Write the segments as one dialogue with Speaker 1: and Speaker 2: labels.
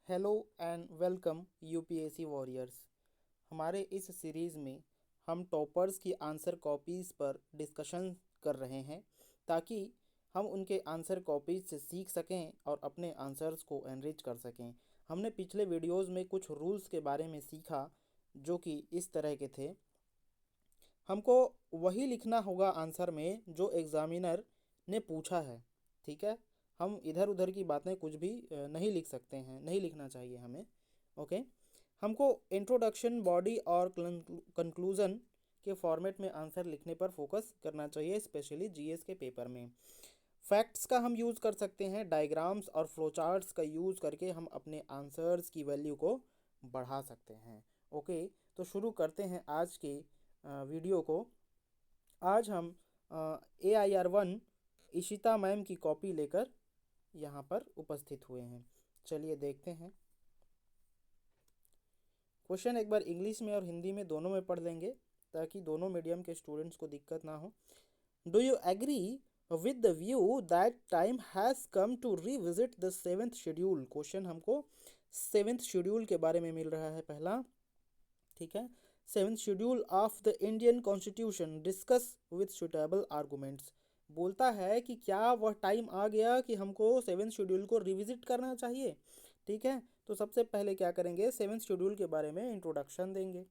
Speaker 1: Hello and welcome UPSC warriors. हमारे इस series में हम टॉपर्स की आंसर कॉपीज़ पर डिस्कशन कर रहे हैं ताकि हम उनके आंसर कॉपीज से सीख सकें और अपने आंसर्स को एनरिच कर सकें। हमने पिछले वीडियोस में कुछ रूल्स के बारे में सीखा जो कि इस तरह के थे। हमको वही लिखना होगा आंसर में जो एग्ज़ामिनर ने पूछा है। ठीक है, हम इधर उधर की बातें कुछ भी नहीं लिख सकते हैं, नहीं लिखना चाहिए हमें। ओके, हमको इंट्रोडक्शन, बॉडी और कंक्लूज़न के फॉर्मेट में आंसर लिखने पर फोकस करना चाहिए, स्पेशली जीएस के पेपर में। फैक्ट्स का हम यूज़ कर सकते हैं, डायग्राम्स और फ्लोचार्ट्स का यूज़ करके हम अपने आंसर्स की वैल्यू को बढ़ा सकते हैं। ओके, तो शुरू करते हैं आज के वीडियो को। आज हम AIR 1 इशिता मैम की कॉपी लेकर यहाँ पर उपस्थित हुए हैं। चलिए देखते हैं। क्वेश्चन एक बार इंग्लिश में और हिंदी में दोनों में पढ़ लेंगे ताकि दोनों मीडियम के स्टूडेंट्स को दिक्कत ना हो। Do you agree with the view that time has come to revisit the 7th schedule? Question हमको 7th शेड्यूल के बारे में मिल रहा है पहला। ठीक है, 7th schedule of the Indian constitution, discuss with suitable arguments. बोलता है कि क्या वह टाइम आ गया कि हमको 7th शेड्यूल को रिविजिट करना चाहिए। ठीक है, तो सबसे पहले क्या करेंगे, 7th शेड्यूल के बारे में इंट्रोडक्शन देंगे।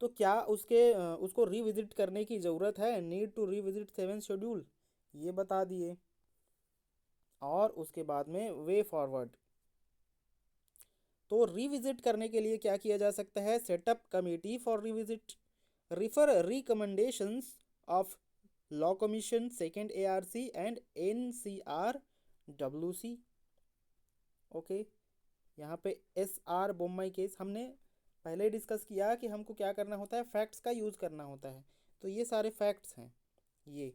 Speaker 1: तो क्या उसको रिविजिट करने की ज़रूरत है, need to revisit 7th schedule, ये बता दिए। और उसके बाद में वे फॉरवर्ड, तो रिविजिट करने के लिए क्या किया जा सकता है, setup committee for revisit, refer recommendations of law commission, second ARC and NCR WC। Okay, यहाँ पे SR बोम्मई केस हमने पहले डिस्कस किया कि हमको क्या करना होता है, फैक्ट्स का यूज़ करना होता है। तो ये सारे फैक्ट्स हैं ये।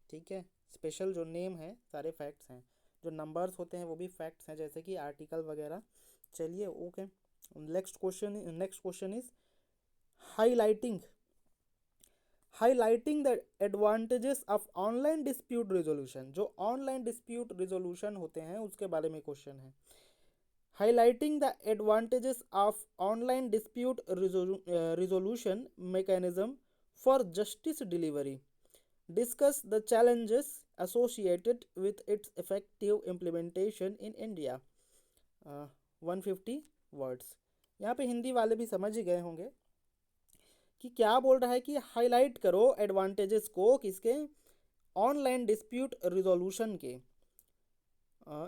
Speaker 1: ठीक है, स्पेशल जो नेम है सारे फैक्ट्स हैं, जो नंबर्स होते हैं वो भी फैक्ट्स हैं, जैसे कि आर्टिकल वगैरह। चलिए okay, next question is highlighting highlighting the advantages of online dispute resolution. जो ऑनलाइन डिस्प्यूट रिजोल्यूशन होते हैं उसके बारे में क्वेश्चन है। Highlighting the advantages of online dispute resolution mechanism for justice delivery, discuss the challenges associated with its effective implementation in India। 150 words. यहाँ पे हिंदी वाले भी समझ ही गए होंगे कि क्या बोल रहा है कि हाईलाइट करो एडवांटेजेस को, किसके, ऑनलाइन डिस्प्यूट रिजोल्यूशन के,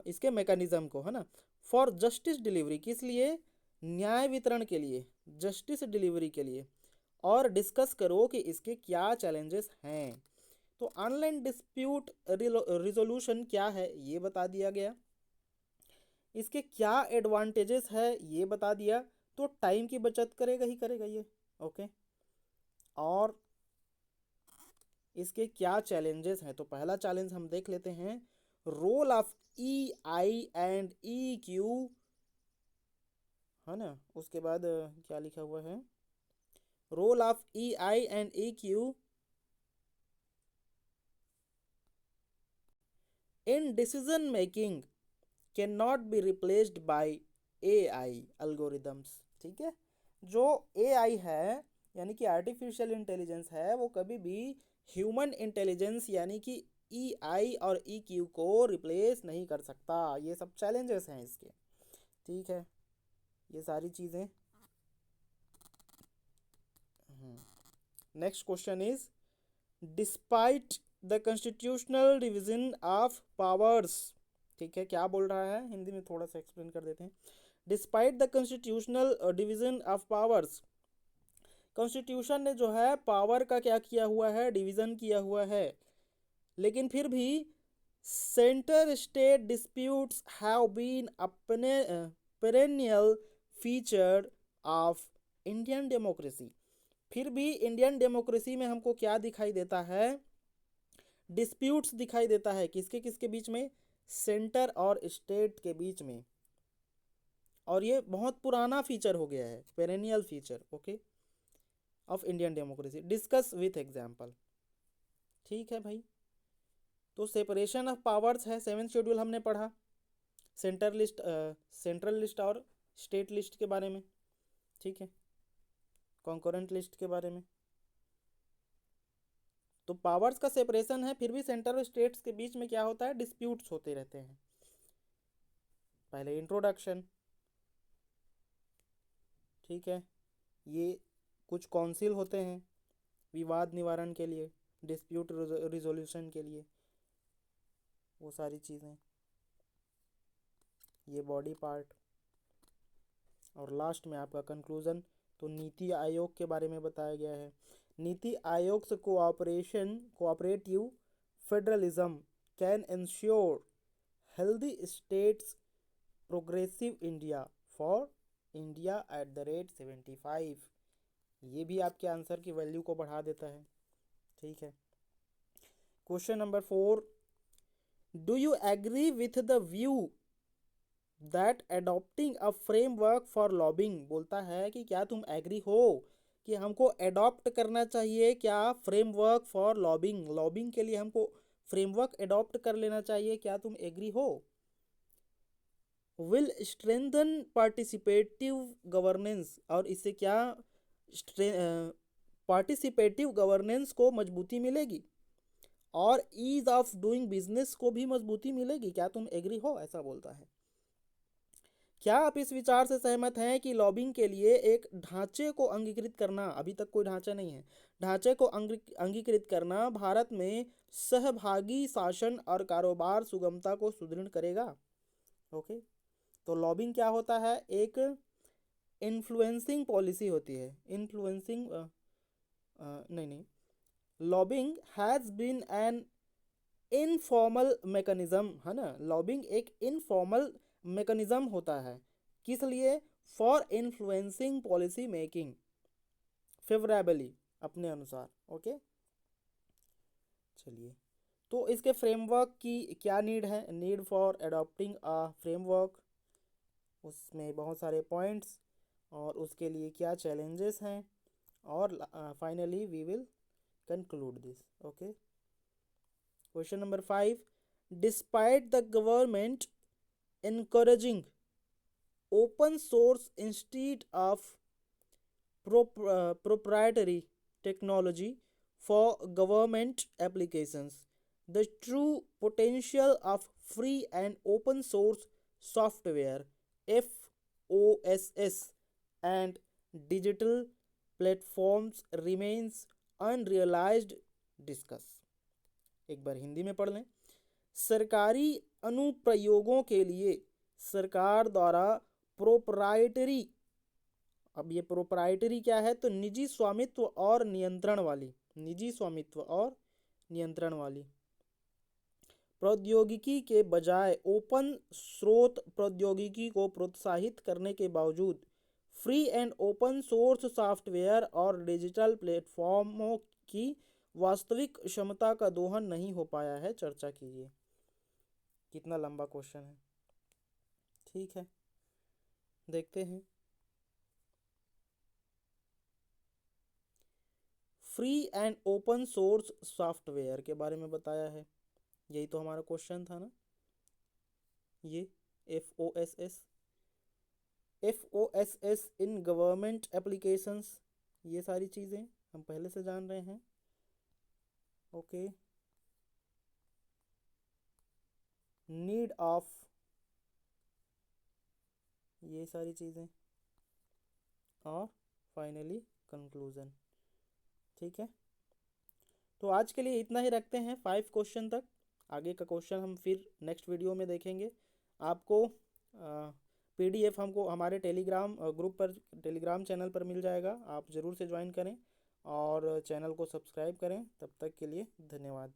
Speaker 1: इसके मैकेनिज्म को, है ना। फॉर जस्टिस डिलीवरी, किस लिए, न्याय वितरण के लिए, जस्टिस डिलीवरी के लिए। और डिस्कस करो कि इसके क्या चैलेंजेस हैं। तो ऑनलाइन डिस्प्यूट रिजोल्यूशन क्या है ये बता दिया गया, इसके क्या एडवांटेजेस है ये बता दिया। तो टाइम की बचत करेगा ही करेगा ये। ओके, और इसके क्या चैलेंजेस हैं, तो पहला चैलेंज हम देख लेते हैं, role of EI and EQ, है ना। उसके बाद क्या लिखा हुआ है, role of EI and EQ in decision making can not be replaced by AI algorithms। ठीक है, जो AI है यानी कि आर्टिफिशियल इंटेलिजेंस है, वो कभी भी ह्यूमन इंटेलिजेंस यानी कि EI और EQ को रिप्लेस नहीं कर सकता। ये सब चैलेंजेस हैं इसके। ठीक है, ये सारी चीज़ें। Next question is, despite the constitutional division of powers. ठीक है, क्या बोल रहा है, हिंदी में थोड़ा सा एक्सप्लेन कर देते हैं। Despite the constitutional division of powers, constitution ने जो है पावर का क्या किया हुआ है, डिवीजन किया हुआ है, लेकिन फिर भी centre state disputes have been अपने perennial feature of Indian democracy. फिर भी इंडियन डेमोक्रेसी में हमको क्या दिखाई देता है, डिस्प्यूट्स दिखाई देता है, किसके किसके बीच में, सेंटर और स्टेट के बीच में। और ये बहुत पुराना फीचर हो गया है, perennial feature, okay, of Indian democracy, discuss with example. ठीक है भाई, तो सेपरेशन ऑफ पावर्स है, 7th शेड्यूल हमने पढ़ा। सेंट्रल लिस्ट और स्टेट लिस्ट के बारे में, ठीक है, कॉन्करेंट लिस्ट के बारे में। तो पावर्स का सेपरेशन है, फिर भी सेंटर और स्टेट्स के बीच में क्या होता है, डिस्प्यूट्स होते रहते हैं। पहले इंट्रोडक्शन, ठीक है, ये कुछ काउंसिल होते हैं विवाद निवारण के लिए, डिस्प्यूट रिजोल्यूशन के लिए, वो सारी चीज़ें, ये बॉडी पार्ट। और लास्ट में आपका कंक्लूजन। तो नीति आयोग के बारे में बताया गया है। नीति आयोग से cooperative federalism can ensure healthy states progressive India for India @75। ये भी आपके आंसर की वैल्यू को बढ़ा देता है, ठीक है। Question number 4, do you agree with the view that adopting a framework for lobbying, बोलता है कि क्या तुम एग्री हो कि हमको एडॉप्ट करना चाहिए क्या फ्रेमवर्क फॉर लॉबिंग, लॉबिंग के लिए हमको फ्रेमवर्क एडॉप्ट कर लेना चाहिए, क्या तुम एग्री हो। विल स्ट्रेंथन पार्टिसिपेटिव गवर्नेंस, और इससे क्या पार्टिसिपेटिव गवर्नेंस को मजबूती मिलेगी और ईज ऑफ डूइंग बिजनेस को भी मजबूती मिलेगी, क्या तुम एग्री हो, ऐसा बोलता है। क्या आप इस विचार से सहमत हैं कि लॉबिंग के लिए एक ढांचे को अंगीकृत करना, अभी तक कोई ढांचा नहीं है, ढांचे को अंगीकृत करना भारत में सहभागी शासन और कारोबार सुगमता को सुदृढ़ करेगा। ओके, तो लॉबिंग क्या होता है, एक इन्फ्लुएंसिंग पॉलिसी होती है, इन्फ्लुएंसिंग नहीं, lobbying has been an informal mechanism, है ना, लॉबिंग एक इनफॉर्मल मैकेनिज्म होता है, किस लिए, for influencing policy making favourably, अपने अनुसार। ओके, चलिए, तो इसके फ्रेमवर्क की क्या नीड है, need for adopting a framework, उसमें बहुत सारे पॉइंट्स और उसके लिए क्या चैलेंजेस हैं, और finally we will conclude this. Okay, question number 5, despite the government encouraging open source instead of proprietary technology for government applications, the true potential of free and open source software FOSS and digital platforms remains unrealized. Discuss, एक बार हिंदी में पढ़ लें। सरकारी अनुप्रयोगों के लिए सरकार द्वारा प्रोप्राइटरी, अब ये प्रोप्राइटरी क्या है, तो निजी स्वामित्व और नियंत्रण वाली, निजी स्वामित्व और नियंत्रण वाली प्रौद्योगिकी के बजाय ओपन स्रोत प्रौद्योगिकी को प्रोत्साहित करने के बावजूद free and open source software और डिजिटल प्लेटफॉर्मों की वास्तविक क्षमता का दोहन नहीं हो पाया है, चर्चा कीजिए। कितना लंबा क्वेश्चन है, ठीक है, देखते हैं। Free and open source software के बारे में बताया है, यही तो हमारा क्वेश्चन था ना, ये FOSS इन गवर्नमेंट एप्लीकेशंस, ये सारी चीज़ें हम पहले से जान रहे हैं। ओके, नीड ऑफ, ये सारी चीज़ें, और फाइनली कंक्लूजन, ठीक है। तो आज के लिए इतना ही रखते हैं, 5 क्वेश्चन तक, आगे का क्वेश्चन हम फिर नेक्स्ट वीडियो में देखेंगे। आपको PDF हमको हमारे टेलीग्राम ग्रुप पर, टेलीग्राम चैनल पर मिल जाएगा, आप ज़रूर से ज्वाइन करें और चैनल को सब्सक्राइब करें। तब तक के लिए धन्यवाद।